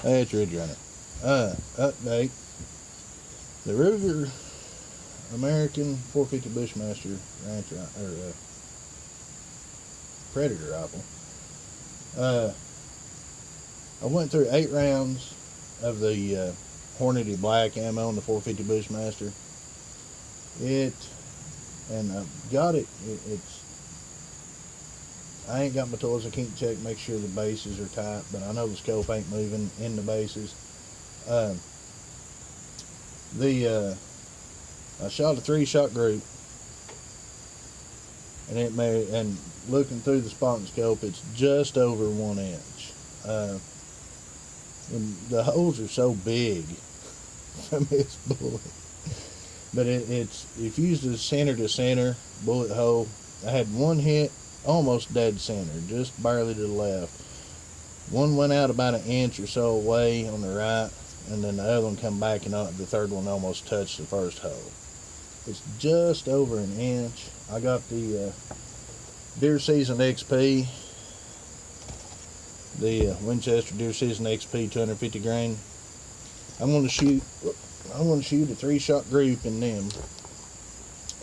That's Ridge Runner. Update. The Ruger American 450 Bushmaster Ranch or Predator rifle. I went through 8 rounds of the Hornady black ammo in the 450 Bushmaster. And I got it. I ain't got my tools. I can't check, make sure the bases are tight, but I know the scope ain't moving in the bases. I shot a 3-shot group, and looking through the spotting scope, it's just over 1 inch. And the holes are so big from this bullet, but it's used as center to center bullet hole. I had one hit almost dead center, just barely to the left. One went out about 1 inch or so away on the right, and then the other one come back, and the third one almost touched the first hole. It's just over 1 inch. I got the Deer Season XP, the Winchester Deer Season XP 250 grain. I'm going to shoot a 3-shot group in them,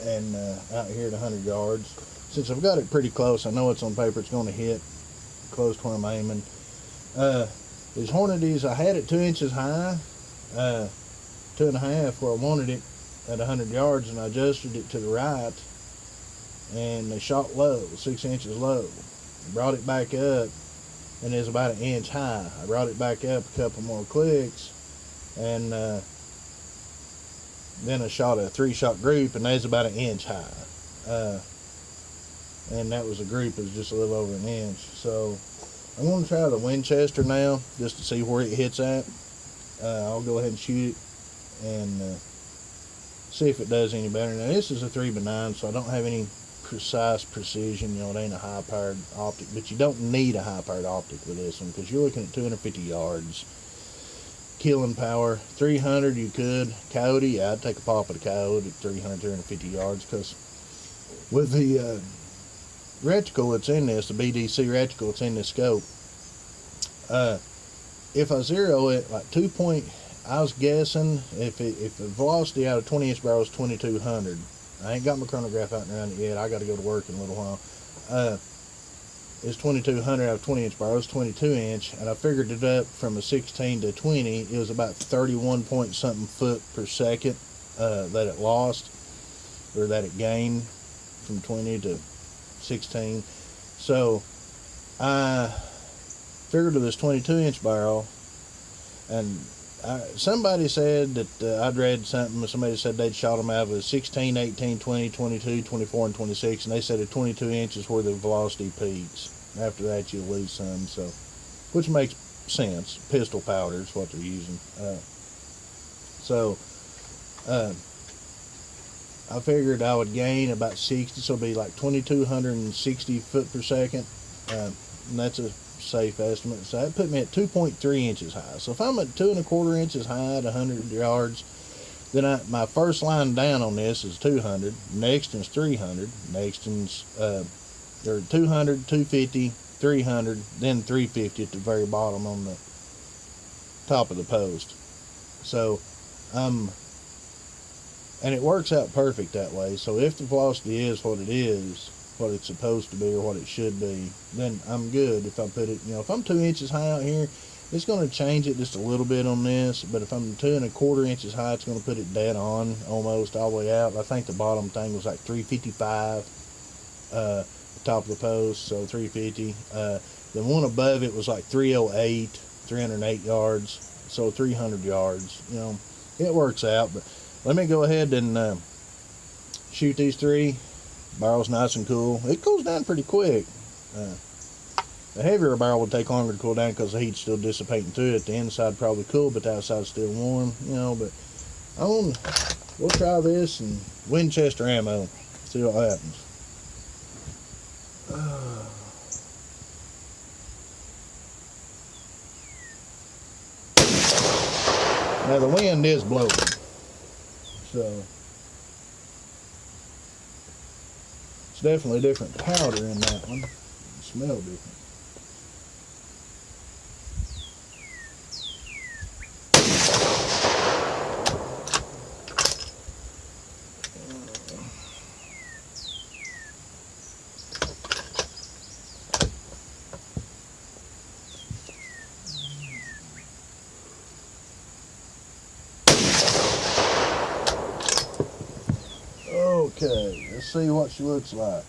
and out here at 100 yards. Since I've got it pretty close, I know it's on paper, it's going to hit close to where I'm aiming. These Hornadies, I had it 2 inches high, 2.5 where I wanted it at 100 yards, and I adjusted it to the right, and they shot low, 6 inches low. I brought it back up, and it's about 1 inch high. I brought it back up a couple more clicks, and then I shot a 3-shot group, and that's about 1 inch high. And that was a group that was just a little over 1 inch. So I'm going to try the Winchester now, just to see where it hits at. I'll go ahead and shoot it and see if it does any better. Now this is a 3x9, so I don't have any precise precision. It ain't a high-powered optic, but you don't need a high-powered optic with this one, because you're looking at 250 yards. Killing power, 300 you could. Coyote, yeah, I'd take a pop at a coyote at 300, 350 yards, because with the reticle that's in this, the BDC reticle that's in this scope, if I zero it like 2 point, I was guessing if the velocity out of 20-inch barrel is 2200. I ain't got my chronograph out and around it yet. I got to go to work in a little while. It's 2200 out of 20-inch barrel. It's 22-inch, and I figured it up from a 16 to 20. It was about 31 point something foot per second that it lost, or that it gained from 20 to 16. So I figured with this 22-inch barrel, and somebody said that I'd read something, somebody said they'd shot them out of a 16, 18, 20, 22, 24, and 26, and they said at 22 inches where the velocity peaks. After that you'll lose some, so, which makes sense. Pistol powder is what they're using. I figured I would gain about 60, so it'll be like 2260 foot per second, and that's a safe estimate. So that put me at 2.3 inches high. So if I'm at 2.25 inches high at 100 yards, then my first line down on this is 200. Next one's 300. Next one's 200, 250, 300, then 350 at the very bottom on the top of the post. So and it works out perfect that way. So if the velocity is what it is, what it's supposed to be or what it should be, then I'm good. If I put it, if I'm 2 inches high out here, it's going to change it just a little bit on this, but if I'm 2.25 inches high, it's going to put it dead on almost all the way out. I think the bottom thing was like 355, the top of the post, so 350. The one above it was like 308, 308 yards, so 300 yards. It works out. But let me go ahead and shoot these 3. Barrel's nice and cool. It cools down pretty quick. The heavier barrel would take longer to cool down because the heat's still dissipating through it. The inside probably cool, but the outside's still warm. But we'll try this and Winchester ammo. See what happens. Now the wind is blowing, so it's definitely different powder in that one. It smells different. Okay, let's see what she looks like.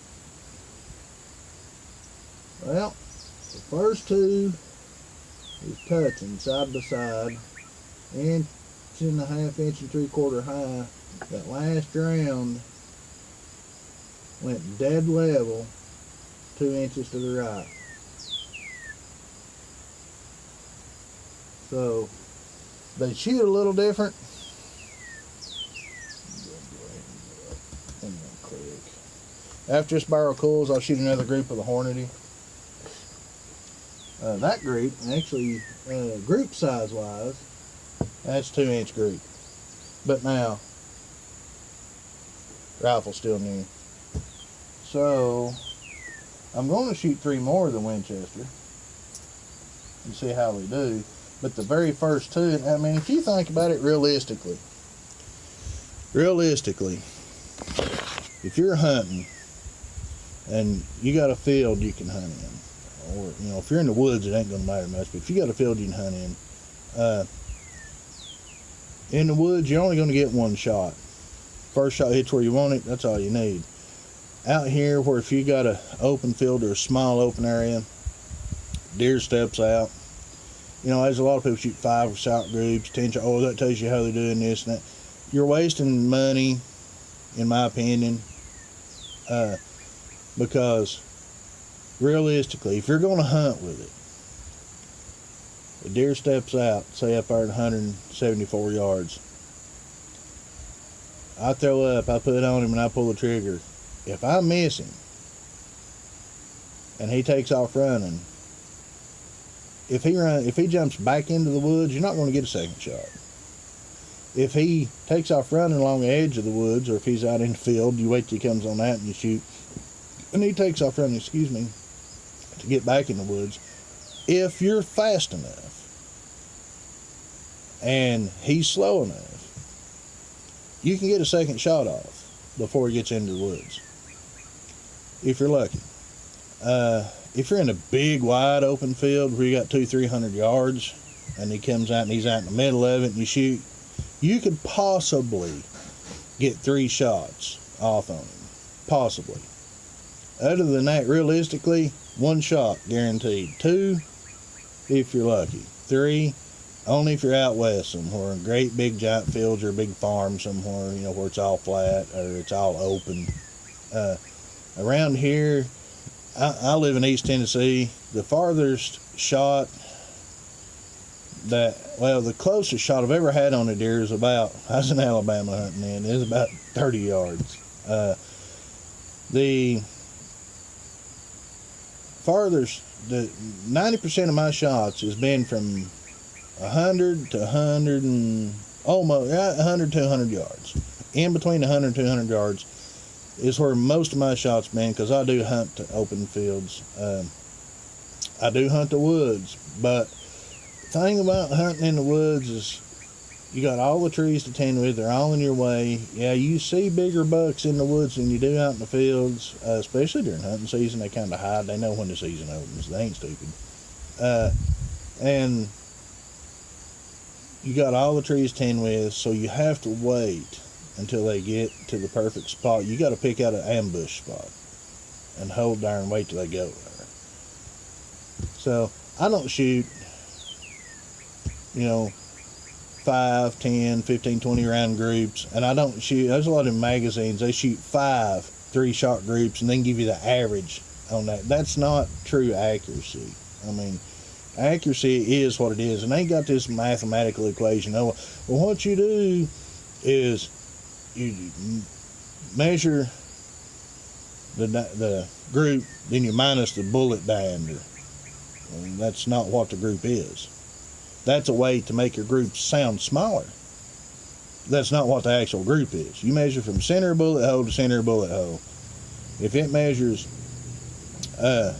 Well, the first two is touching side by side, inch and a half, inch and 3/4 high. That last round went dead level, 2 inches to the right. So they shoot a little different. After this barrel cools, I'll shoot another group of the Hornady. That group, actually, group size wise, that's 2-inch group. But now, rifle's still new. So, I'm going to shoot 3 more of the Winchester and see how we do. But the very first two, I mean, if you think about it realistically, if you're hunting and you got a field you can hunt in, or, you know, if you're in the woods, it ain't going to matter much, but if you got a field you can hunt in the woods, you're only going to get one shot. First shot hits where you want it, that's all you need. Out here, where if you got an open field or a small open area, deer steps out. You know, there's a lot of people shoot 5 shot groups, 10 shot. Oh, that tells you how they're doing this and that. You're wasting money, in my opinion, because realistically, if you're going to hunt with it, a deer steps out, say up there at 174 yards. I throw up, I put it on him, and I pull the trigger. If I miss him and he takes off running, if he jumps back into the woods, you're not going to get a second shot. If he takes off running along the edge of the woods, or if he's out in the field, you wait till he comes on that and you shoot. And he takes off running, to get back in the woods. If you're fast enough and he's slow enough, you can get a second shot off before he gets into the woods, if you're lucky. If you're in a big, wide open field where you got 200-300 yards and he comes out and he's out in the middle of it and you shoot, you could possibly get 3 shots off on him. Possibly. Other than that, realistically, 1 shot guaranteed. 2, if you're lucky. 3, only if you're out west somewhere, in great big giant fields or a big farm somewhere, you know, where it's all flat or it's all open. Around here, I live in East Tennessee. The farthest shot the closest shot I've ever had on a deer is I was in Alabama hunting then, it was about 30 yards. The farthest, 90% of my shots has been from 100 to 100 and almost 100 to 100 yards. In between 100 and 200 yards is where most of my shots been, because I do hunt to open fields. I do hunt the woods, but the thing about hunting in the woods is you got all the trees to tend with. They're all in your way. Yeah, you see bigger bucks in the woods than you do out in the fields, especially during hunting season. They kind of hide. They know when the season opens. They ain't stupid. And you got all the trees to tend with, so you have to wait until they get to the perfect spot. You got to pick out an ambush spot and hold there and wait till they go there. So I don't shoot, 5, 10, 15, 20 round groups, and I don't shoot. There's a lot of magazines, they shoot 5 3-shot groups and then give you the average on that. That's not true accuracy. I mean, accuracy is what it is, and they got this mathematical equation. Well, what you do is you measure the group, then you minus the bullet diameter. And that's not what the group is. That's a way to make your group sound smaller. That's not what the actual group is. You measure from center of bullet hole to center of bullet hole. If it measures 2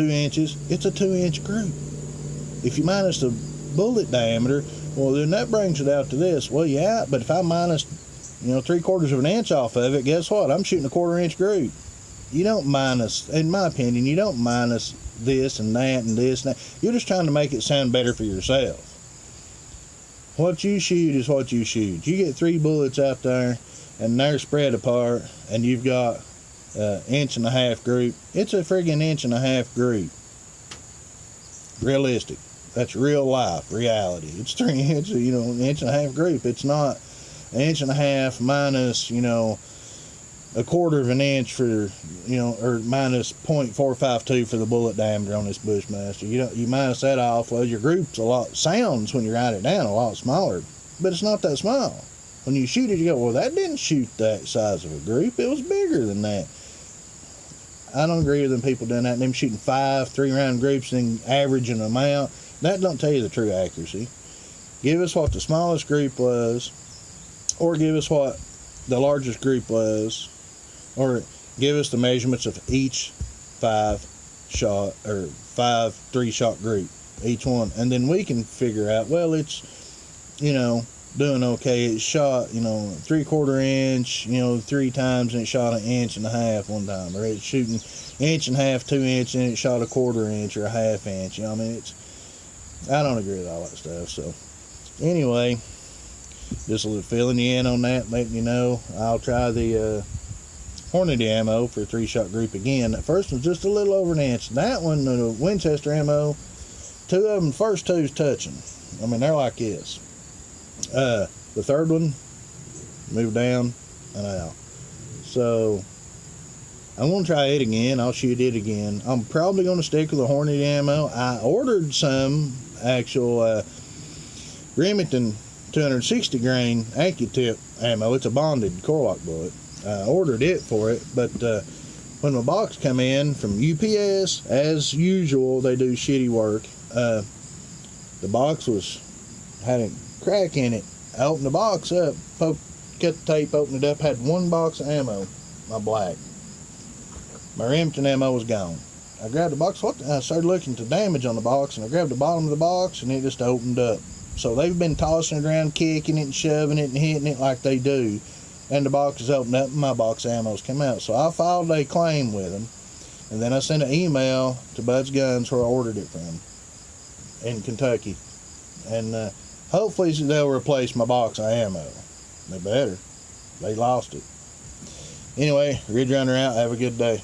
inches, it's a 2-inch group. If you minus the bullet diameter, well, then that brings it out to this. Well, yeah, but if I minus, 3/4 of an inch off of it, guess what? I'm shooting a 1/4-inch group. You don't minus, in my opinion, you don't minus this and that and this and that. You're just trying to make it sound better for yourself. What you shoot is what you shoot. You get 3 bullets out there, and they're spread apart, and you've got an 1.5 inch group, it's a friggin' 1.5 inch group. Realistic. That's real life, reality. It's 3 inches, you know, 1.5 inch group. It's not 1.5 inch minus, you know, 1/4 of an inch for, you know, or minus 0.452 for the bullet diameter on this Bushmaster. You know, you minus that off, well, your group's sounds when you write it down a lot smaller, but it's not that small. When you shoot it, you go, well, that didn't shoot that size of a group. It was bigger than that. I don't agree with them people doing that. Them shooting 5 3-round groups and then averaging them out. That don't tell you the true accuracy. Give us what the smallest group was, or give us what the largest group was, or give us the measurements of each 5-shot or 5 3-shot group, each one, and then we can figure out, well, it's, you know, doing okay. It shot, you know, 3/4 inch, you know, 3 times, and it shot 1.5 inches one time, or it's shooting 1.5 inches, 2 inches, and it shot 1/4 inch or 1/2 inch. You know, I mean, I don't agree with all that stuff. So anyway, just a little filling you in on that, letting you know I'll try the Hornady ammo for a 3-shot group again. That first one's just a little over 1 inch. That one, the Winchester ammo, 2 of them, first 2's touching. I mean, they're like this. The third one, move down and out. So I'm going to try it again. I'll shoot it again. I'm probably going to stick with the Hornady ammo. I ordered some actual Remington 260 grain AccuTip ammo. It's a bonded Core-Lock bullet. I ordered it for it, but when my box come in from UPS, as usual, they do shitty work. The box had a crack in it. I opened the box up, cut the tape, opened it up, had 1 box of ammo, my black. My Remington ammo was gone. I grabbed the box, I started looking at the damage on the box, and I grabbed the bottom of the box, and it just opened up. So they've been tossing it around, kicking it and shoving it and hitting it like they do, and the box is opened up, and my box of ammo's come out. So I filed a claim with them, and then I sent an email to Bud's Guns where I ordered it from in Kentucky, and hopefully they'll replace my box of ammo. They better. They lost it. Anyway, Ridge Runner out. Have a good day.